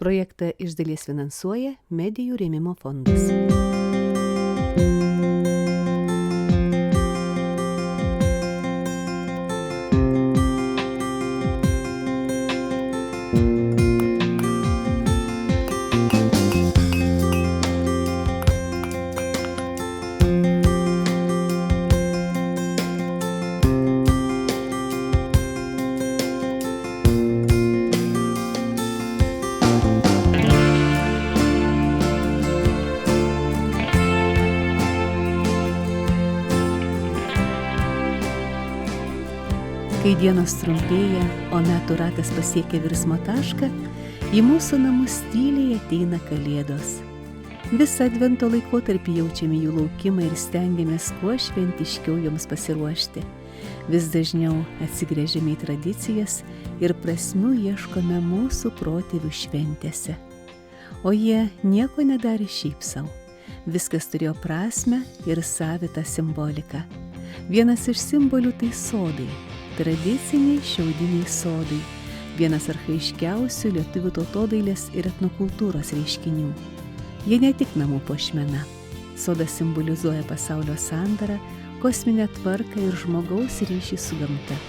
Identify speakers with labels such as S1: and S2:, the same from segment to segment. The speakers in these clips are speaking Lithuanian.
S1: Projektą iš dalies finansuoja Medijų rėmimo fondas. Kai dienos trumpėja, o metų ratas pasiekia virsmo tašką, į mūsų namus tyliai ateina kalėdos. Visą advento laikotarpį jaučiame jų laukimą ir stengiamės kuo šventiškiau joms pasiruošti. Vis dažniau atsigręžiame į tradicijas ir prasmių ieškome mūsų protėvių šventėse. O jie nieko nedarė šiaip sau. Viskas turėjo prasmę ir savitą simboliką. Vienas iš simbolių tai sodai. Tradiciniai šiaudiniai sodai, vienas archaiškiausių lietuvių tautodailės ir etnokultūros reiškinių. Jie ne tik namų puošmena. Sodas simbolizuoja pasaulio sandarą, kosminę tvarką ir žmogaus ryšį su gamta.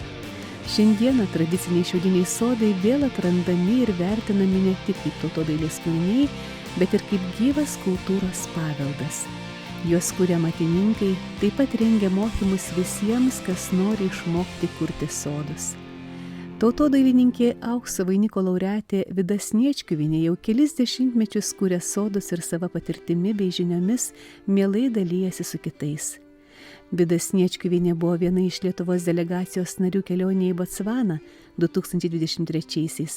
S1: Šiandieną tradiciniai šiaudiniai sodai vėl atrandami ir vertinami ne tik kaip tautodailės kūriniai, bet ir kaip gyvas kultūros paveldas. Juos kuria amatininkai, taip pat rengia mokymus visiems, kas nori išmokti kurti sodus. Tautodailininkė aukso vainiko laureatė Vida Sniečkuvienė jau kelis dešimtmečius kuria sodus ir sava patirtimi bei žiniomis mielai dalijasi su kitais. Vida Sniečkuvienė buvo viena iš Lietuvos delegacijos narių kelionėje į Botsvaną 2023-aisiais,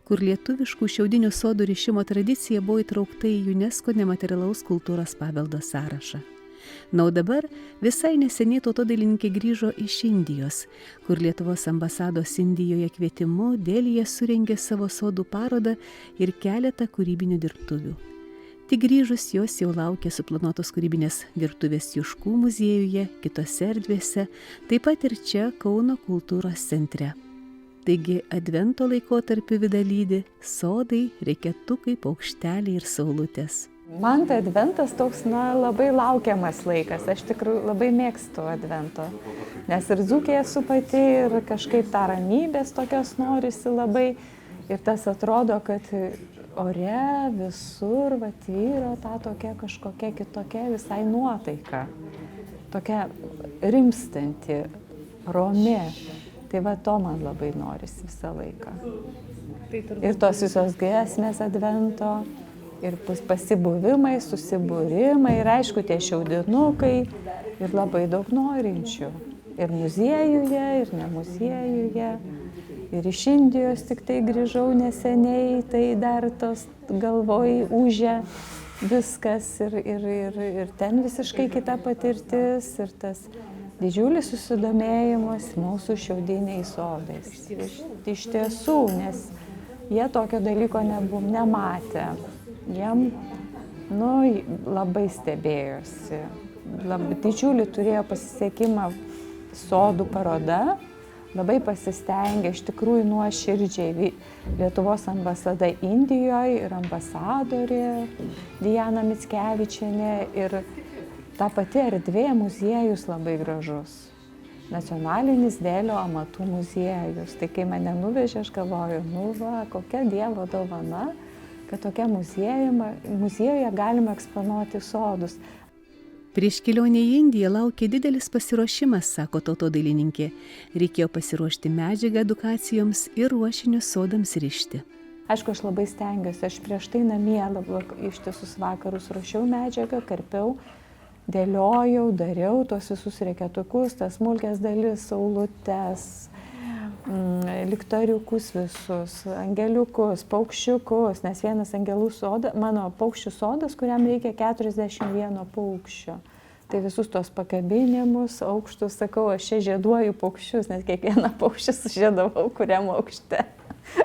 S1: kur lietuviškų šiaudinių sodų rišimo tradicija buvo įtraukta į UNESCO nematerialaus kultūros paveldo sąrašą. Na, o dabar visai neseniai tautodailininkė grįžo iš Indijos, kur Lietuvos ambasados Indijoje kvietimu Delyje surengė savo sodų parodą ir keletą kūrybinių dirbtuvių. Tik grįžus jos jau laukia suplanuotos kūrybinės dirbtuvės Juškų muziejuje, kitose erdvėse, taip pat ir čia Kauno kultūros centre. Taigi advento laikotarpiu Vida lydi sodai, reketukai, paukšteliai ir saulutės.
S2: Man tai adventas toks, labai laukiamas laikas. Aš tikrai labai mėgstu advento. Nes ir Dzūkėje esu pati ir kažkaip tą ramybės tokios norisi labai. Ir tas atrodo, kad ore visur tvyro ta tokia kažkokia kitokia visai nuotaika. Tokia rimstanti, romi. Tai to man labai norisi visą laiką. Ir tos visos giesmės advento, ir pasibuvimai, susibūrimai, ir aišku tie šiaudinukai, ir labai daug norinčių. Ir muziejuje, ir ne muziejuje. Ir iš Indijos tik tai grįžau neseniai, tai dar tos galvoj užė viskas ir ten visiškai kita patirtis ir tas didžiulis susidomėjimas mūsų šiaudiniais sodais. Iš tiesų, nes jie tokio dalyko nematė. Jiem labai stebėjosi. Didžiulį turėjo pasisekimą sodų paroda. Labai pasistengė, iš tikrųjų nuoširdžiai Lietuvos ambasada Indijoje ir ambasadorė Diana Mickevičienė ir ta pati erdvė muziejus labai gražus. Nacionalinis Dėlio amatų muziejus. Tai kai mane nuvežė, aš galvoju, kokia Dievo dovana, kad tokia muziejuje galima eksponuoti sodus.
S1: Prieš kelionę į Indiją laukia didelis pasiruošimas, sako tautodailininkė. Reikėjo pasiruošti medžiagą edukacijoms ir ruošinius sodams rišti.
S2: Aišku, aš labai stengiuosi. Aš prieš tai namie ištisus vakarus ruošiau medžiagą, karpiau, dėliojau, dariau tos visus reketukus, tas smulkės dalis, saulutes, liktariukus visus, angeliukus, paukščiukus, nes vienas angelų sodas, mano paukščių sodas, kuriam reikia 41 paukščio. Tai visus tos pakabinimus, aukštus, sakau, aš čia žieduoju paukščius, nes kiekvieną paukštį sužėdavau, kuriam aukšte.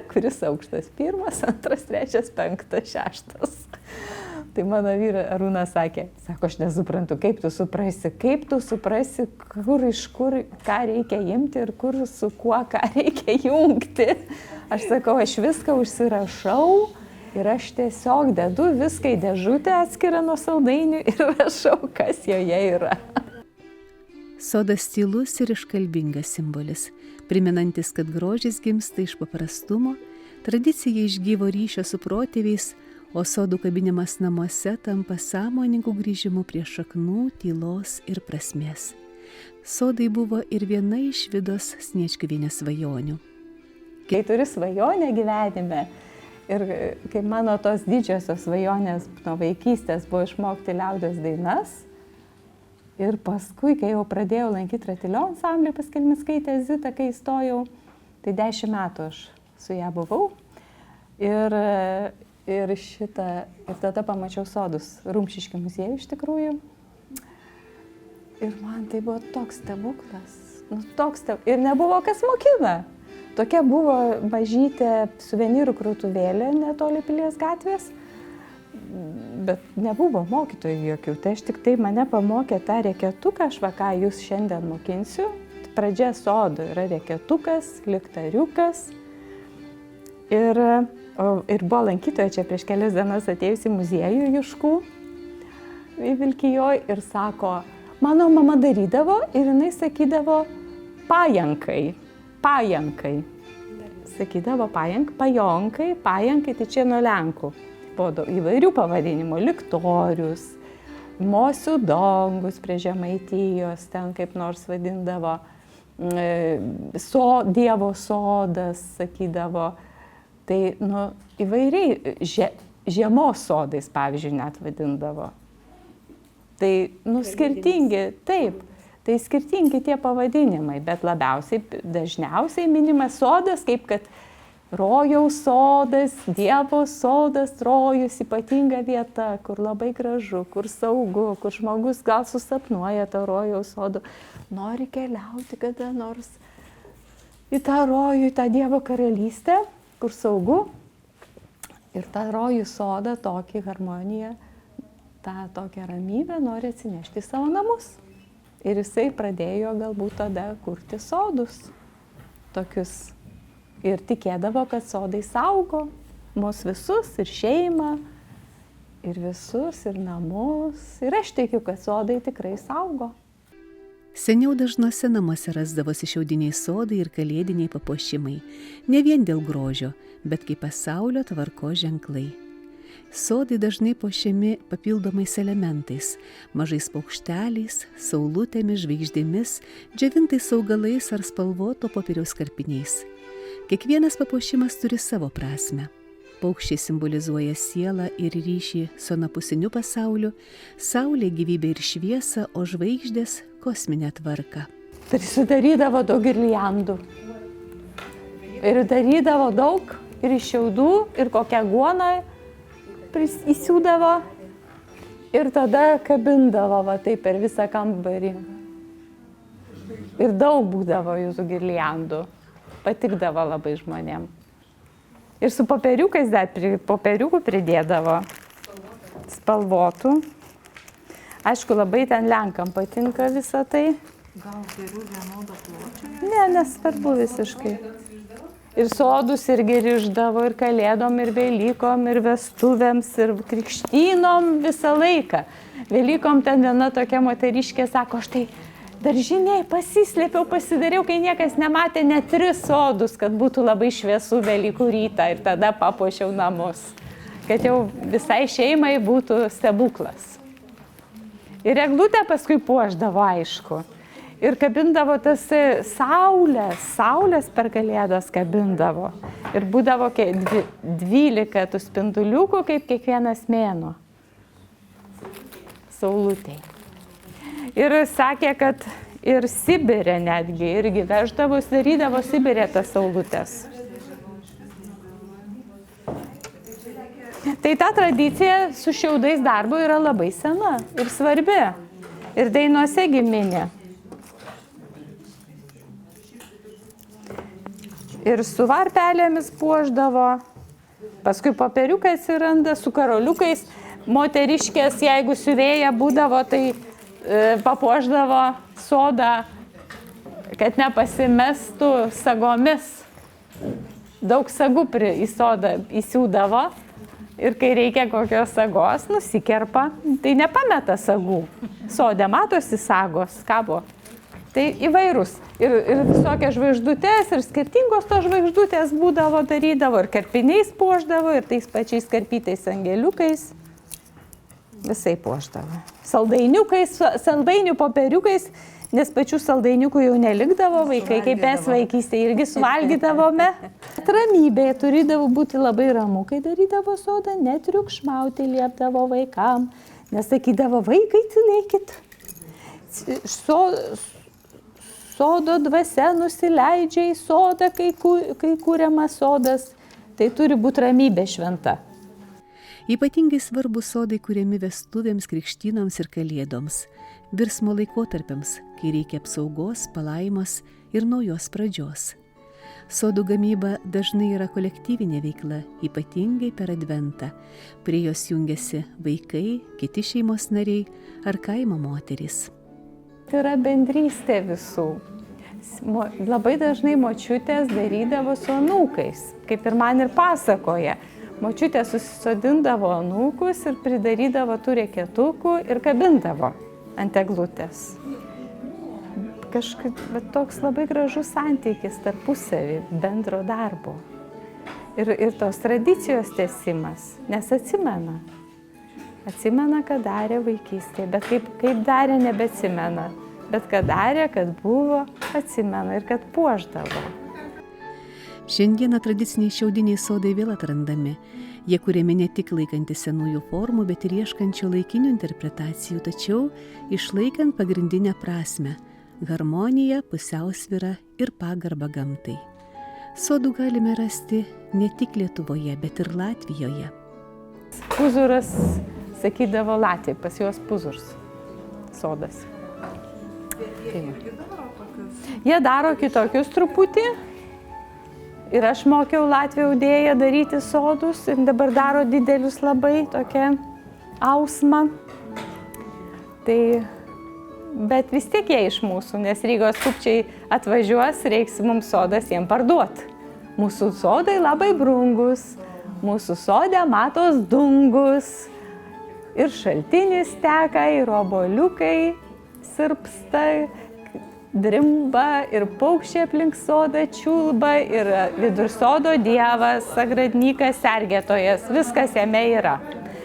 S2: Kuris aukštas? 1, 2, 3, 5, 6. Tai mano vyras Arūnas sakė, aš nesuprantu, kaip tu suprasi, kur iš kur, ką reikia imti ir kur su kuo, ką reikia jungti. Aš sakau, aš viską užsirašau Ir aš tiesiog dedu viską į dėžutę atskirą nuo saldainių ir rašau, kas joje yra.
S1: Sodas tylus ir iškalbingas simbolis, primenantis, kad grožis gimsta iš paprastumo, tradicija iš gyvo ryšio su protėviais, o sodų kabinimas namuose tampa sąmoningų grįžimų prie šaknų, tylos ir prasmės. Sodai buvo ir viena iš Vidos Sniečkuvienės svajonių.
S2: Kai turi svajonę gyvenime ir kaip mano tos didžiosios svajonės nuo vaikystės buvo išmokti liaudies dainas, ir paskui, kai jau pradėjau lankyti Ratilio ansamblį pas Kelmickaitę Zitą, kai įstojau, tai 10 metų aš su ją buvau. Ir tada pamačiau sodus Rumšiškių muziejų iš tikrųjų. Ir man tai buvo toks stebuklas. Ir nebuvo kas mokina. Tokia buvo mažytė suvenyrų krautuvėlė netoli Pilies gatvės. Bet nebuvo mokytojų jokių. Tai aš tik tai mane pamokė tą reketuką, aš ką jūs šiandien mokinsiu. Pradžia sodo yra reketukas, liktariukas. Ir buvo lankytoja čia prieš kelias dienas atėjusi muziejų Juškų į Vilkijoj ir sako, mano mama darydavo ir jinai sakydavo pajankai. Sakydavo pajonkai, tai čia nuo Lenkų. Buvo įvairių pavadinimų, liktorius, mosių dongus prie Žemaitijos, ten kaip nors vadindavo, Dievo sodas, sakydavo. Tai įvairiai žiemos sodais, pavyzdžiui, net vadindavo. Tai skirtingi, taip, tai skirtingi tie pavadinimai, bet dažniausiai minimas sodas, kaip kad rojaus sodas, Dievo sodas, rojus, ypatinga vieta, kur labai gražu, kur saugu, kur žmogus gal susapnuoja tą rojaus sodų, nori keliauti kada nors į tą rojų, į tą Dievo karalystę, kur saugu, ir tą rojų sodą, tokį harmoniją, tą tokią ramybę nori atsinešti į savo namus. Ir jisai pradėjo galbūt tada kurti sodus tokius. Ir tikėdavo, kad sodai saugo mus visus, ir šeimą, ir visus, ir namus. Ir aš tikiu, kad sodai tikrai saugo.
S1: Seniau dažnuose namuose rasdavosi šiaudiniai sodai ir kalėdiniai papuošimai, ne vien dėl grožio, bet kaip pasaulio tvarkos ženklai. Sodai dažnai puošiami papildomais elementais, mažais paukšteliais, saulutėmis, žvaigždėmis, džiovintais augalais ar spalvoto popieriaus karpiniais. Kiekvienas papuošimas turi savo prasmę. Paukščiai simbolizuoja sielą ir ryšį su anapusiniu pasauliu, saulė gyvybę ir šviesą, o žvaigždės kosminę tvarką.
S2: Sudarydavo daug girliandų. Ir darydavo daug ir iš šiaudų, ir kokią guoną įsiūdavo. Ir tada kabindavo taip per visą kambarį. Ir daug būdavo jūsų girliandų. Patikdavo labai žmonėm. Ir su popieriukais dar popieriukų pridėdavo. Spalvotų. Aišku, labai ten Lenkam patinka visą tai.
S3: Gal geriau vienodo pločio?
S2: Ne, nesvarbu visiškai. Ir sodus irgi rišdavo, ir kalėdom, ir Velykom, ir vestuvėms, ir krikštynom visą laiką. Velykom ten viena tokia moteriškė sako, aš tai daržiniai pasislėpiau, pasidariau, kai niekas nematė, net 3 sodus, kad būtų labai šviesu Velykų rytą, ir tada papuošiau namus. Kad jau visai šeimai būtų stebuklas. Ir eglutę paskui puošdavo, aišku. Ir kabindavo tas saulės per kalėdas kabindavo. Ir būdavo 12 tų spinduliukų, kaip kiekvienas mėnuo. Saulutėj. Ir sakė, kad ir Sibirė netgi irgi veždavo, darydavo Sibirė tas saulutės. Tai ta tradicija su šiaudais darbo yra labai sena ir svarbi. Ir dainuose giminė. Ir su varpelėmis puošdavo. Paskui popieriukai atsiranda, su karoliukais. Moteriškės, jeigu siuvėja būdavo, tai papuošdavo sodą, kad nepasimestų sagomis. Daug sagų į sodą įsiūdavo. Ir kai reikia kokios sagos, nusikerpa, tai nepameta sagų. Sode matosi sagos, kabo. Tai įvairūs. Ir visokios žvaigždutės, ir skirtingos tos žvaigždutės būdavo, darydavo, ir karpiniais puošdavo, ir tais pačiais karpytais angeliukais. Visai puošdavo. Saldainiukais, saldainių popieriukais, nes pačių saldainiukų jau nelikdavo, vaikai, kaip mes vaikystėje irgi suvalgydavome. Ramybė turėdavo būti labai ramu, kai darydavo sodą, netriukšmauti liepdavo vaikam, nesakydavo, vaikai tylėkit. Sodo dvasia nusileidžia į sodą, kai kūriamas sodas, tai turi būti ramybė šventa.
S1: Ypatingai svarbus sodai kuriami vestuvėms, krikštynoms ir kalėdoms, virsmo laikotarpiams, kai reikia apsaugos, palaimos ir naujos pradžios. Sodų gamyba dažnai yra kolektyvinė veikla, ypatingai per Adventą. Prie jos jungiasi vaikai, kiti šeimos nariai ar kaimo moterys.
S2: Tai yra bendrystė visų. Labai dažnai močiutės darydavo su anūkais, kaip ir man ir pasakoja. Močiutė susisodindavo anūkus ir pridarydavo tų reketukų ir kabindavo ant eglutės. Kažkaip toks labai gražus santykis tarpusavį, bendro darbo. Ir tos tradicijos tęsimas, nes atsimena. Atsimena, ką darė vaikystėje, bet kaip darė, nebeatsimena. Bet ką darė, kad buvo, atsimena ir kad puošdavo.
S1: Šiandieną tradiciniai šiaudiniai sodai vėl atrandami. Jie kuriami ne tik laikantis senųjų formų, bet ir ieškančių laikinių interpretacijų, tačiau išlaikant pagrindinę prasmę – harmoniją, pusiausvyrą ir pagarbą gamtai. Sodų galime rasti ne tik Lietuvoje, bet ir Latvijoje.
S2: Puzuras, sakydavo Latvijai, pas juos puzurs, sodas. Jie daro kitokius truputį. Ir aš mokiau Latvių audėją daryti sodus ir dabar daro didelius labai tokią ausmą. Bet vis tiek jie iš mūsų, nes Rygos kupčiai atvažiuos, reiks mums sodas jiem parduoti. Mūsų sodai labai brungus, mūsų sode matos dungus. Ir šaltinis teka, ir obuoliukai sirpsta, drimba, ir paukščiai aplink sodą čiulba, ir vidur sodo dievas, sagradnykas, sergėtojas, viskas jame yra.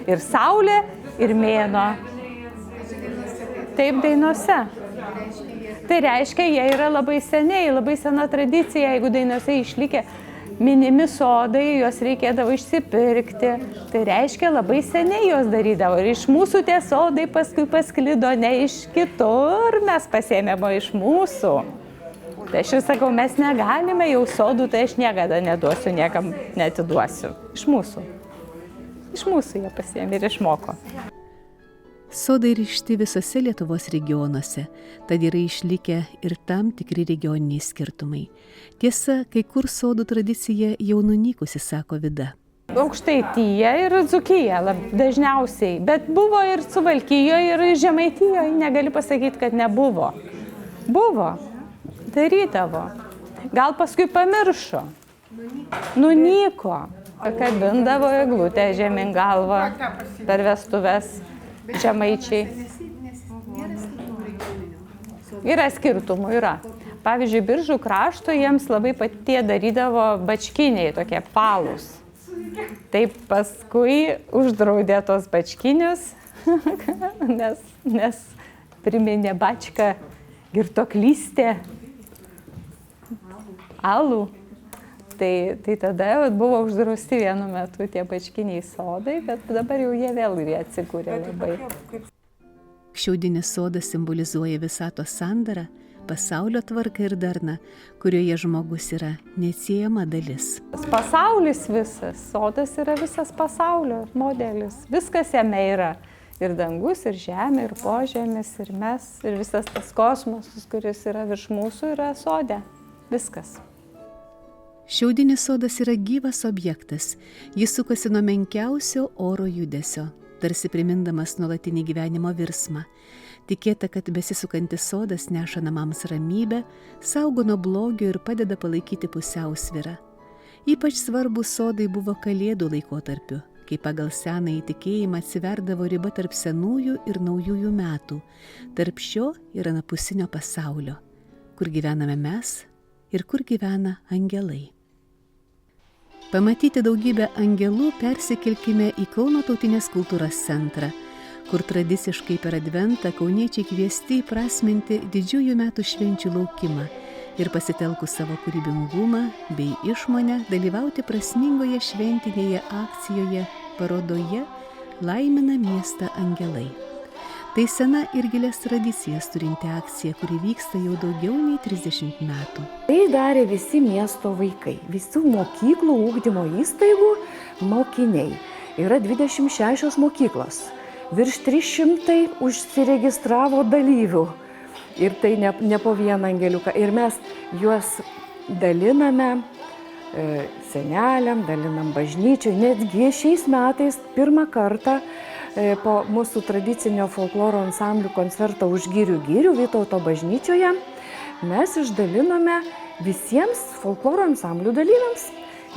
S2: Ir saulė, ir mėnuo. Taip dainose. Tai reiškia, jie yra labai seniai, labai sena tradicija, jeigu dainose išlikę minimi sodai, juos reikėdavo išsipirkti. Tai reiškia, labai seniai juos darydavo. Ir iš mūsų tie sodai paskui pasklido, ne iš kitur mes pasėmėmo iš mūsų. Tai aš ir sakau, mes negalime jau sodų, tai aš niekada neduosiu, niekam neatiduosiu. Iš mūsų. Iš mūsų jie pasėmė ir išmoko.
S1: Sodai ryšti visose Lietuvos regionuose, tad yra išlikę ir tam tikri regioniniai skirtumai. Tiesa, kai kur sodų tradicija jau nunykusi, sako Vida.
S2: Aukštaitija ir Dzūkija dažniausiai, bet buvo ir Suvalkijoje, ir Žemaitijoje, negali pasakyti, kad nebuvo. Buvo, darydavo. Gal paskui pamiršo, nunyko, kabindavo eglutę žemyn galvą per vestuves. Žemaičiai. Yra skirtumų, yra. Pavyzdžiui, Biržų krašto jiems labai patie darydavo bačkiniai, tokie palūs. Taip paskui uždraudė tos bačkinius, nes priminė bačką girtoklystė, alų. Tai tada buvo uždrausti vienu metu tie bačkiniai sodai, bet dabar jau jie vėl atsikūrė labai.
S1: Šiaudinis sodas simbolizuoja visatos sandarą, pasaulio tvarką ir darną, kurioje žmogus yra neatsiejama dalis.
S2: Pasaulis visas, sodas yra visas pasaulio modelis, viskas jame yra. Ir dangus, ir žemė, ir požemis, ir mes, ir visas tas kosmosas, kuris yra virš mūsų, yra sode. Viskas.
S1: Šiaudinis sodas yra gyvas objektas. Jis sukasi nuo menkiausio oro judesio, tarsi primindamas nuolatinį gyvenimo virsmą. Tikėta, kad besisukantis sodas neša namams ramybę, saugo nuo blogio ir padeda palaikyti pusiausvyrą. Ypač svarbus sodai buvo Kalėdų laikotarpiu, kai pagal senąjį tikėjimą atsiverdavo riba tarp senųjų ir naujųjų metų, tarp šio ir anapusinio pasaulio, kur gyvename mes ir kur gyvena angelai. Pamatyti daugybę angelų persikelkime į Kauno tautinės kultūros centrą, kur tradiciškai per Adventą kauniečiai kviesti įprasminti didžiųjų metų švenčių laukimą ir pasitelkus savo kūrybingumą bei išmonę dalyvauti prasmingoje šventinėje akcijoje parodoje Laimina miestą angelai. Tai sena ir gilias tradicijas turinti akcija, kuri vyksta jau daugiau nei 30 metų.
S4: Tai darė visi miesto vaikai, visų mokyklų ūkdymo įstaigų mokiniai. Yra 26 mokyklos, virš 300 užsiregistravo dalyvių. Ir tai ne po vieną angeliuką. Ir mes juos daliname seneliam, dalinam bažnyčiai. Netgi šiais metais pirmą kartą po mūsų tradicinio folkloro ansamblių koncerto už girių Vytauto bažnyčioje mes išdalinome visiems folkloro ansamblių dalyviams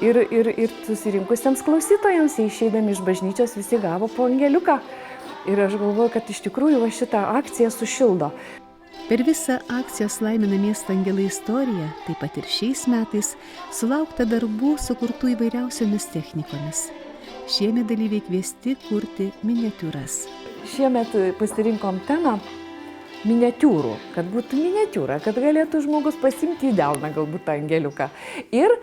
S4: ir susirinkusiems klausytojams, išeidami iš bažnyčios visi gavo po angeliuką. Ir aš galvoju, kad iš tikrųjų šitą akciją sušildo.
S1: Per visą akcijos Laimina miestą angelai istoriją, taip pat ir šiais metais, sulaukta darbų sukurtų įvairiausiomis technikomis. Šiemet dalyviai kviesti kurti miniatiūras.
S4: Šiemet pasirinkom temą miniatiūrų, kad būtų miniatiūra, kad galėtų žmogus pasimti į delną galbūt tą angeliuką. Ir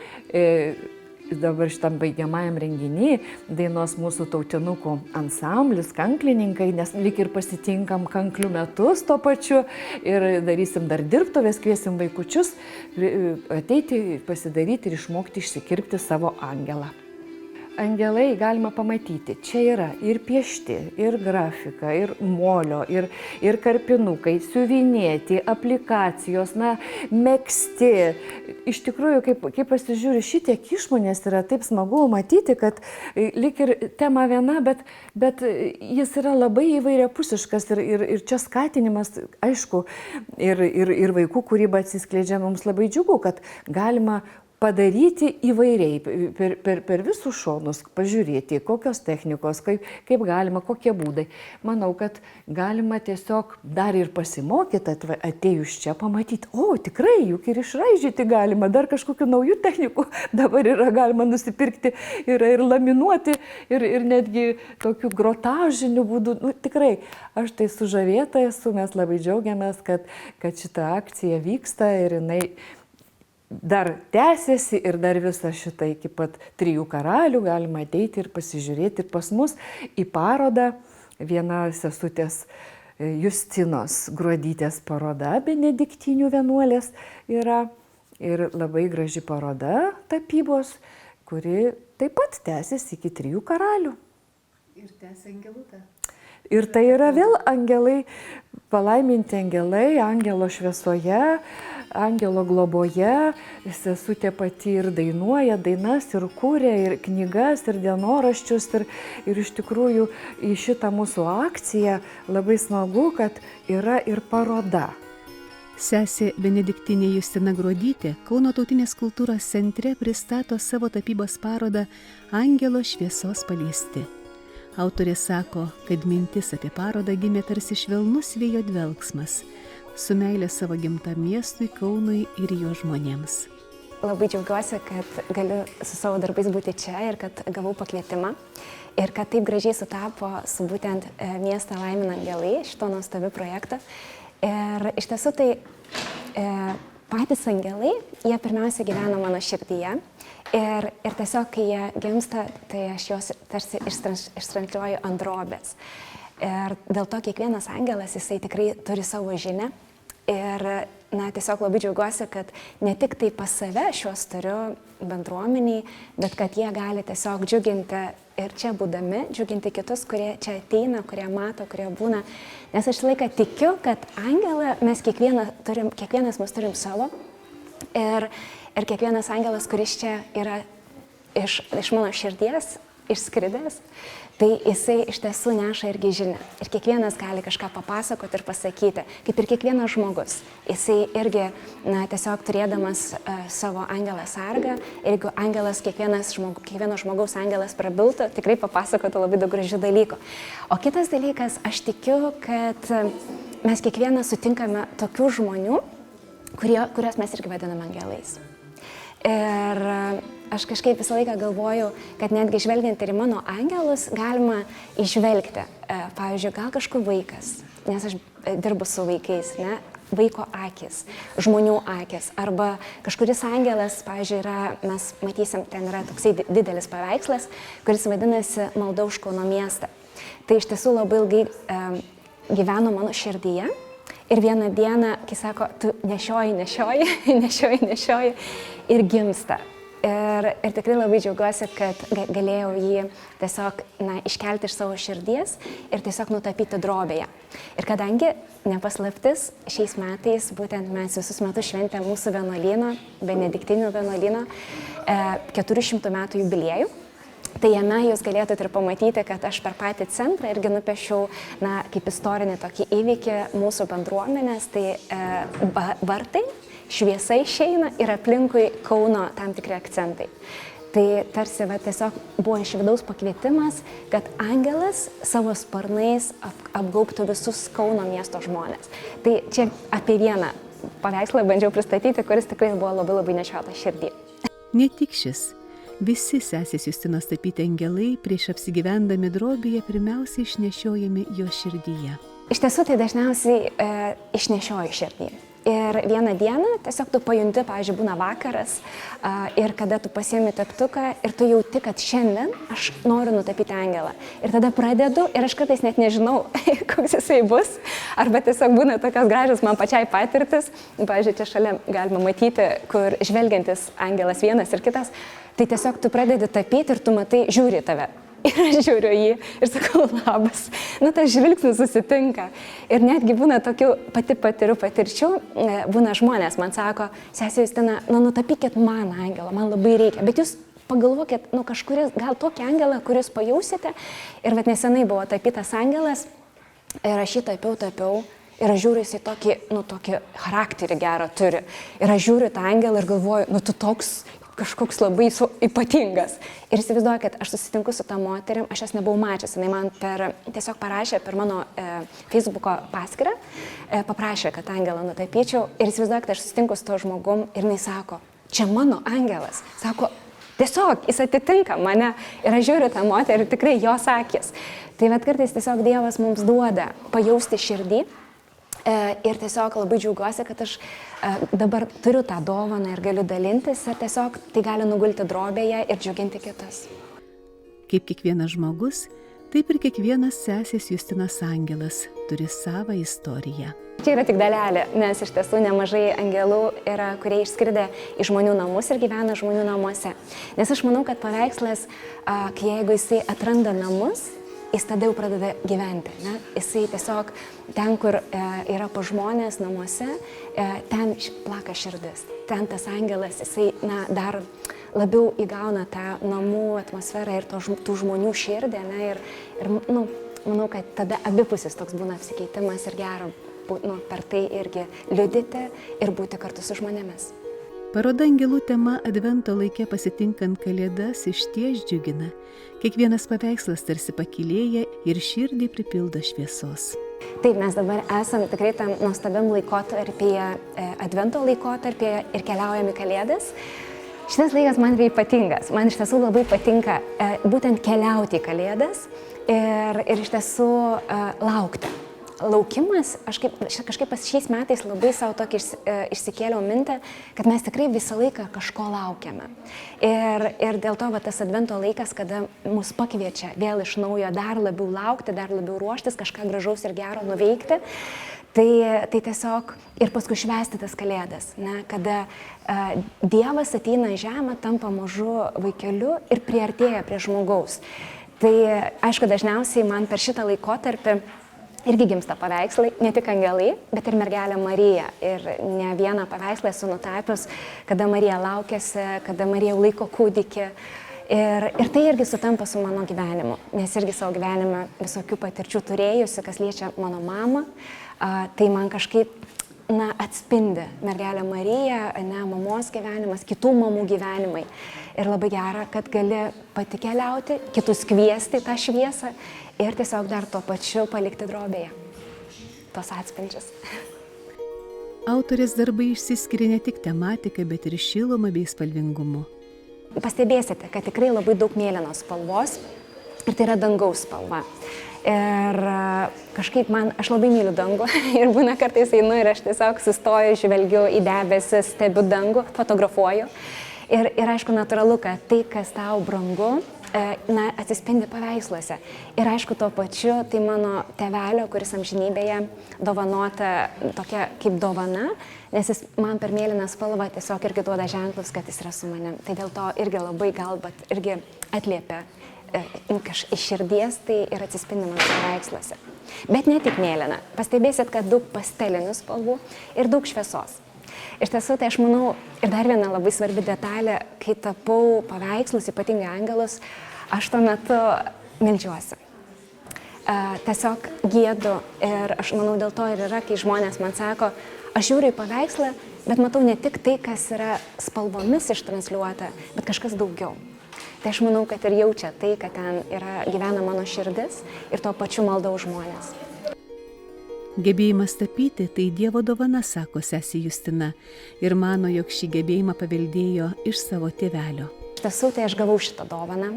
S4: dabar šitam baigiamajam renginy dainos mūsų tautinukų ansamblis, kanklininkai, nes lyg ir pasitinkam kanklių metus tuo pačiu ir darysim dar dirbtuves, kviesim vaikučius ateiti, pasidaryti ir išmokti išsikirpti savo angelą. Angelai galima pamatyti, čia yra ir piešti, ir grafika, ir molio, ir karpinukai, siuvinėti, aplikacijos, megzti. Iš tikrųjų, kai pasižiūri, šitiek išmonės yra taip smagu matyti, kad lyg ir tema viena, bet jis yra labai įvairiapusiškas ir čia skatinimas, aišku, ir vaikų kūryba atsiskleidžia, mums labai džiugu, kad galima padaryti įvairiai, per visus šonus, pažiūrėti, kokios technikos, kaip galima, kokie būdai. Manau, kad galima tiesiog dar ir pasimokyti, atėjus čia pamatyti, tikrai, juk ir išraižyti galima, dar kažkokių naujų technikų dabar yra galima nusipirkti, yra ir laminuoti, ir netgi tokių grotažinių būdų. Tikrai, aš tai sužavėta esu, mes labai džiaugiamės, kad šita akcija vyksta ir jinai dar tęsiasi ir dar visą šitą iki pat 3 karalių galima ateiti ir pasižiūrėti pas mus į parodą. Viena sesutės Justinos Gruodytės paroda, benediktinių vienuolės yra ir labai graži paroda tapybos, kuri taip pat tęsiasi iki 3 karalių.
S3: Ir tęsia angeluką.
S4: Ir tai yra vėl angelai, palaiminti angelai, angelo šviesoje, angelo globoje. Sesutė pati ir dainuoja dainas, ir kūrė, ir knygas, ir dienoraščius. Ir iš tikrųjų į šitą mūsų akciją labai smagu, kad yra ir paroda.
S1: Sesė benediktinė Justina Gruodytė Kauno tautinės kultūros centre pristato savo tapybos parodą Angelo šviesos paliesti. Autorė sako, kad mintis apie parodą gimė tarsi švelnus vėjo dvelksmas, su meilė savo gimtam miestui, Kaunui ir jo žmonėms.
S5: Labai džiaugiuosi, kad galiu su savo darbais būti čia ir kad gavau pakvietimą. Ir kad taip gražiai sutapo su būtent miestą Laimina angelai, šito nuostabiu projektą. Ir iš tiesų tai patys angelai, jie pirmiausia gyvena mano širdyje. Ir tiesiog, kai jie gimsta, tai aš juos tarsi ištransliuoju ant drobės. Ir dėl to kiekvienas angelas, jisai tikrai turi savo žinią. Ir tiesiog labai džiaugiuosi, kad ne tik tai pas save šiuos turiu bendruomeniai, bet kad jie gali tiesiog džiuginti ir čia būdami, džiuginti kitus, kurie čia ateina, kurie mato, kurie būna. Nes aš laiką tikiu, kad angelą mes kiekvienas mes turim savo. Ir kiekvienas angelas, kuris čia yra iš mano širdies, išskridęs, tai jisai iš tiesų neša irgi žinią. Ir kiekvienas gali kažką papasakoti ir pasakyti, kaip ir kiekvienas žmogus. Jisai irgi, tiesiog turėdamas savo angelą sargą, ir jeigu angelas, kiekvieno žmogaus angelas prabiltų, tikrai papasakotų labai daug gražių dalykų. O kitas dalykas, aš tikiu, kad mes kiekvienas sutinkame tokių žmonių, kuriuos mes irgi vadiname angelais. Ir aš kažkaip visą laiką galvoju, kad netgi žvelgiant ir į mano angelus galima išvelgti, pavyzdžiui, gal kažkur vaikas, nes aš dirbu su vaikais, ne? Vaiko akis, žmonių akis, arba kažkuris angelas, pavyzdžiui, mes matysim, ten yra toksai didelis paveikslas, kuris vadinasi Malda už Kauno miestą. Tai iš tiesų labai ilgai gyveno mano širdyje. Ir vieną dieną, kai sako, tu nešioji ir gimsta. Ir tikrai labai džiaugiuosi, kad galėjau jį tiesiog iškelti iš savo širdies ir tiesiog nutapyti drobėje. Ir kadangi nepaslaptis, šiais metais, būtent mes visus metus šventėm mūsų vienuolyno, Benediktinių vienuolyno 400 metų jubiliejų. Tai jame jūs galėtumėte ir pamatyti, kad aš per patį centrą irgi nupiešiau, kaip istorinį tokį įvykį mūsų bendruomenės, tai vartai, šviesa išeina ir aplinkui Kauno tam tikri akcentai. Tai tarsi tiesiog buvo iš vidaus pakvietimas, kad angelas savo sparnais apgaubtų visus Kauno miesto žmonės. Tai čia apie vieną paveikslą bandžiau pristatyti, kuris tikrai buvo labai labai nešiotas širdį.
S1: Ne tik šis. Visi sesės Justinos tapyti angelai prieš apsigyvendami drobėje pirmiausiai išnešiojami jo širdyje.
S5: Iš tiesų tai dažniausiai išnešioju širdį. Ir vieną dieną tiesiog tu pajunti, pavyzdžiui, būna vakaras ir kada tu pasiemi teptuką ir tu jauti, kad šiandien aš noriu nutapyti angelą. Ir tada pradedu ir aš kartais net nežinau, koks jisai bus. Arba tiesiog būna tokios gražios man pačiai patirtis. Pavyzdžiui, čia šalia galima matyti, kur žvelgiantis angelas vienas ir kitas. Tai tiesiog tu pradedi tapyti ir tu matai, žiūri tave. Ir aš žiūriu jį ir sakau, labas. Tas žvilgsnis susitinka. Ir netgi būna tokių, pati patiriu patirčių, būna žmonės, man sako, sesė Justina, nutapykit man angelą, man labai reikia. Bet jūs pagalvokit, kažkuris, gal tokį angelą, kuris pajausite. Ir nesenai buvo tapytas angelas ir aš jį tapiau. Ir aš žiūriu, jisai tokį charakterį gerą turi. Ir aš žiūriu tą angelą ir galvoju, tu toks kažkoks labai ypatingas. Ir įsivaizduoju, kad aš susitinku su tą moterim, aš jas nebuvau mačiusi, jinai man tiesiog parašė per mano Facebooko paskyrą, paprašė, kad angelą nutapyčiau. Ir įsivaizduoju, kad aš susitinku su to žmogum ir jinai sako, čia mano angelas. Sako, tiesiog jis atitinka mane. Ir aš žiūriu tą moterį ir tikrai jos akis. Tai kartais tiesiog Dievas mums duoda pajausti širdį. Ir tiesiog labai džiaugiuosi, kad aš dabar turiu tą dovaną ir galiu dalintis ir tiesiog tai gali nugulti drobėje ir džiuginti kitus.
S1: Kaip kiekvienas žmogus, taip ir kiekvienas sesės Justinos angelas turi savą istoriją.
S5: Čia yra tik dalelė, nes iš tiesų nemažai angelų yra, kurie išskridę į žmonių namus ir gyvena žmonių namuose. Nes aš manau, kad paveikslas, jeigu jisai atranda namus, jis tada jau pradeda gyventi. Ne? Jisai tiesiog ten, kur yra pa žmonės namuose, ten plaka širdis. Ten tas angelas, jisai dar labiau įgauna tą namų atmosferą ir tų žmonių širdį. Ne? Ir manau, kad tada abipusis toks būna apsikeitimas ir gera per tai irgi liudyti ir būti kartu su žmonėmis.
S1: Paroda Angelų tema Advento laike pasitinkant Kalėdas išties džiugina. Kiekvienas paveikslas tarsi pakylėja ir širdį pripildo šviesos.
S5: Taip, mes dabar esame tikrai tam nuostabiam laikotarpyje, Advento laikotarpyje ir keliaujam į Kalėdas. Šitas laikas man yra ypatingas. Man iš tiesų labai patinka būtent keliauti į Kalėdas ir iš tiesų laukti. Laukimas, aš kažkaip šiais metais labai savo tokį išsikėliau mintį, kad mes tikrai visą laiką kažko laukiame. Ir dėl to tas Advento laikas, kada mus pakviečia vėl iš naujo dar labiau laukti, dar labiau ruoštis, kažką gražaus ir gero nuveikti, tai tiesiog ir paskui švęsti tas Kalėdas, ne, kada Dievas ateina į žemę, tampa mažu vaikeliu ir priartėja prie žmogaus. Tai aišku, dažniausiai man per šitą laikotarpį irgi gimsta paveikslai, ne tik angelai, bet ir mergelė Marija. Ir ne vieną paveikslą esu nutapius, kada Marija laukiasi, kada Marija laiko kūdikį. Ir tai irgi sutampa su mano gyvenimu, nes irgi savo gyvenime visokių patirčių turėjusi, kas liečia mano mamą, tai man kažkaip atspindi mergelė Marija, mamos gyvenimas, kitų mamų gyvenimai. Ir labai gera, kad gali pati keliauti, kitus kviesti tą šviesą ir tiesiog dar tuo pačiu palikti drobėje tos atspindžius.
S1: Autorės darbai išsiskiria ne tik tematika, bet ir šiluma bei spalvingumu.
S5: Pastebėsite, kad tikrai labai daug mėlynos spalvos ir tai yra dangaus spalva. Ir kažkaip aš labai myliu dangų ir būna kartais einu ir aš tiesiog sustoju, žvelgiu į debesis, stebiu dangų, fotografuoju. Ir aišku, natūralu, kad tai, kas tau brangu, atsispindi paveiksluose. Ir aišku, tuo pačiu tai mano tėvelio, kuris amžinybėje dovanota tokia kaip dovana, nes jis man per mėlyną spalvą tiesiog irgi duoda ženklus, kad jis yra su manim. Tai dėl to irgi labai galbūt irgi atliepia iš širdies, tai ir atsispindi mano paveiksluose. Bet ne tik mėlyna. Pastebėsit, kad daug pastelinių spalvų ir daug šviesos. Iš tiesų, tai aš manau, ir dar viena labai svarbi detalė, kai tapau paveikslus, ypatingai angelus, aš tuo metu meldžiuosi. Tiesiog giedu ir aš manau, dėl to ir yra, kai žmonės man sako, aš žiūriu į paveikslą, bet matau ne tik tai, kas yra spalvomis ištransliuota, bet kažkas daugiau. Tai aš manau, kad ir jaučia tai, kad ten gyvena mano širdis ir tuo pačiu malda už žmonės.
S1: Gebėjimas tapyti tai Dievo dovana, sako sesė Justina, ir mano, jog šį gebėjimą paveldėjo iš savo tėvelio.
S5: Iš tiesų, tai aš gavau šitą dovaną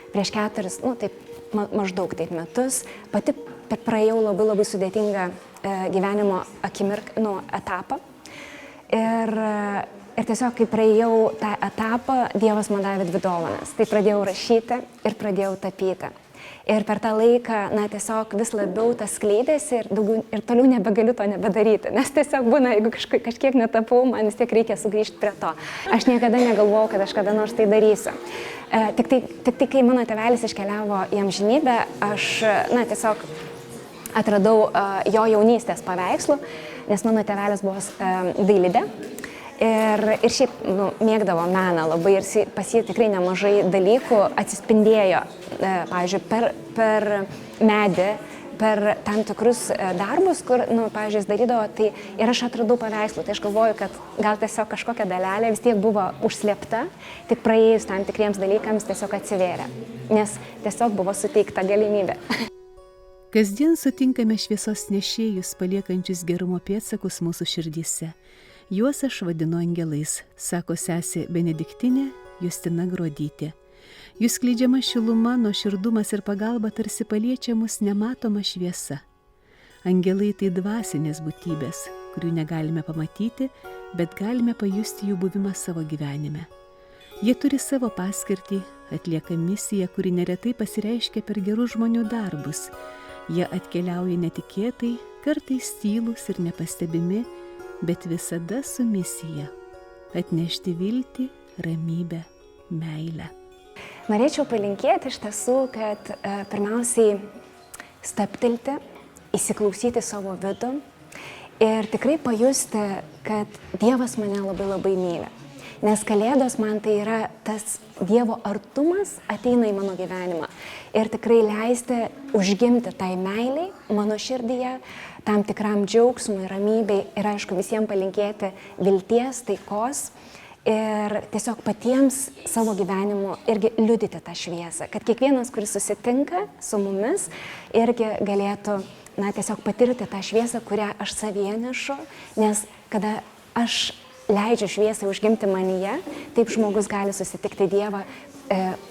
S5: prieš 4, maždaug taip metus. Pati praėjau labai sudėtingą gyvenimo etapą. Ir tiesiog, kai praėjau tą etapą, Dievas man davė 2 dovanas. Tai pradėjau rašyti ir pradėjau tapyti. Ir per tą laiką, tiesiog vis labiau tas skleidėsi ir toliau nebegaliu to nebedaryti. Nes tiesiog būna, jeigu kažkiek netapau, man vis tiek reikia sugrįžti prie to. Aš niekada negalvojau, kad aš kada nors tai darysiu. Tik tai, kai mano tėvelis iškeliavo į amžinybę, aš tiesiog atradau jo jaunystės paveikslų, nes mano tėvelis buvo dailidė. Ir šiaip mėgdavo meną labai ir pas jį tikrai nemažai dalykų atsispindėjo, pavyzdžiui, per medį, per tam tikrus darbus, kur, pavyzdžiui, jis darydavo, tai ir aš atradau paveikslų, tai aš galvoju, kad gal tiesiog kažkokia dalelė vis tiek buvo užslėpta, tik praėjus tam tikriems dalykams tiesiog atsivėrė, nes tiesiog buvo suteikta galimybė.
S1: Kasdien sutinkame šviesos nešėjus, paliekančius gerumo pėdsakus mūsų širdyse. Juos aš vadinu angelais, sako sesė Benediktinė Justina Gruodytė. Jų skleidžiama šiluma, nuoširdumas ir pagalba tarsi paliečia mus nematoma šviesa. Angelai tai dvasinės būtybės, kurių negalime pamatyti, bet galime pajusti jų buvimą savo gyvenime. Jie turi savo paskirtį, atlieka misiją, kuri neretai pasireiškia per gerų žmonių darbus. Jie atkeliauja netikėtai, kartais tylūs ir nepastebimi, bet visada su misija – atnešti viltį, ramybę, meilę.
S5: Norėčiau palinkėti iš tiesų, kad pirmiausiai stabtelti, įsiklausyti savo vidų ir tikrai pajusti, kad Dievas mane labai myli. Nes Kalėdos man tai yra tas Dievo artumas ateina į mano gyvenimą ir tikrai leisti užgimti tai meiliai mano širdyje, tam tikram džiaugsmui, ramybei ir aišku visiems palinkėti vilties, taikos ir tiesiog patiems savo gyvenimu irgi liudyti tą šviesą, kad kiekvienas, kuris susitinka su mumis, irgi galėtų tiesiog patirti tą šviesą, kurią aš savyje nešu, nes kada aš leidžiu šviesai užgimti manyje, taip žmogus gali susitikti Dievą,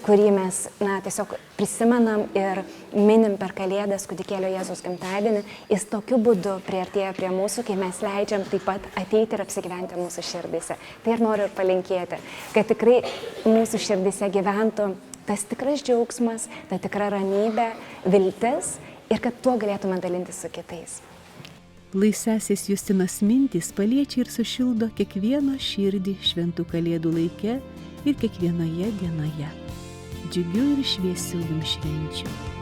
S5: kurį mes tiesiog prisimenam ir minim per Kalėdas kūdikėlio Jėzaus gimtadienį. Jis tokiu būdu priartėja prie mūsų, kai mes leidžiam taip pat ateiti ir apsigyventi mūsų širdise. Tai ir noriu ir palinkėti, kad tikrai mūsų širdise gyventų tas tikras džiaugsmas, ta tikra ramybė, viltis ir kad tuo galėtume dalintis su kitais.
S1: Lai sesės Justinos mintys paliečia ir sušildo kiekvieno širdį šventų Kalėdų laike ir kiekvienoje dienoje. Džiugių ir šviesių jums švenčių.